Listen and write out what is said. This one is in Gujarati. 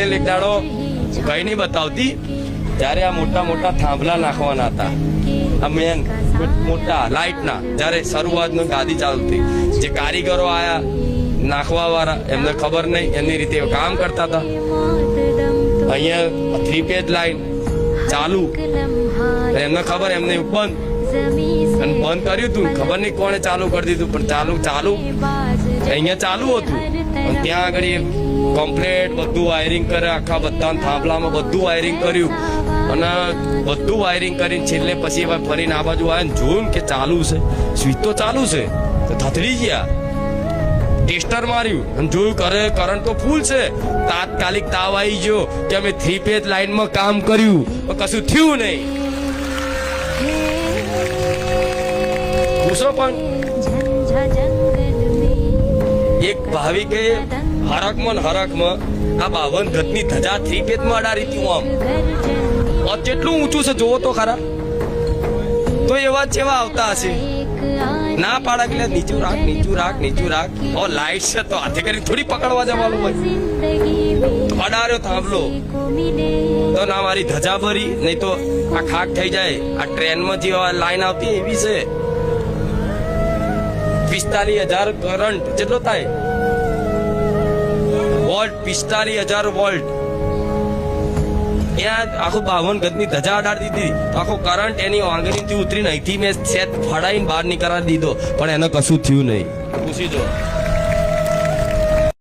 એક દાડો કઈ નહીં બતાવતી ત્યારે આ મોટા મોટા થાંભલા નાખવાના હતા, આ મેન મોટા લાઇટના. જ્યારે શરૂઆતમાં ગાદી ચાલતી, જે કારીગરો આયા નાખવા વાળા એમને ખબર નહીં, એમની રીતે કામ કરતા હતા. અહીંયા 3 પેજ લાઈન ચાલુ, એમને ખબર, એમને બંધ અને બંધ કર્યું હતું. ખબર નહીં કોણે ચાલુ કરી દીધું, પણ ચાલુ અહીંયા ચાલુ હતું. અને ત્યાં આગળ કમ્પ્લેટ બધું વાયરિંગ કરે, આખા બધા થાંભલામાં બધું વાયરિંગ કર્યું. અને બધું વાયરિંગ કરીને છેલ્લે પછી ફરીને આ બાજુ આવ્યા ને જોયું કે ચાલુ છે, સ્વિચ તો ચાલુ છે. તો થથડી ગયા, ટેસ્ટર માર્યું અને જોયું કરે કરંટ તો ફૂલ છે. તાત્કાલિક તાવ આવી ગયો કે અમે 3 પેજ લાઈનમાં કામ કર્યું પણ કશું થયું નહીં. પૂછો પણ એક ભાવિકે હરકમાં આ 52 ગજની ધજા 3 પેજમાં અડાડી હતી. આમ કેટલું ઊંચું છે જોવો તો ખરા. તો એવા જેવા આવતા હશે, ના પાડા કે નીચું રાખ. ઓ લાઈટ છે તો હાથે કરી થોડી પકડવા જવાનું હોય. અડાર્યો થાંભલો તો ના મારી ધજા ભરી, નહીં તો આ ખાક થઈ જાય. આ ટ્રેનમાં જે લાઈન આવતી એવી છે. 45,000 કરંટ જેટલો થાય વોલ્ટ, 45,000 વોલ્ટ. ત્યાં આખું 52 ગજની ધજા અડાડી દીધી. આખો કરંટ એની આંગળીથી ઉતરીને અહીંથી મેં સેટ ફડાઈને બહાર નીકળવા દીધો, પણ એને કશું થયું નહીં. પૂછી જો.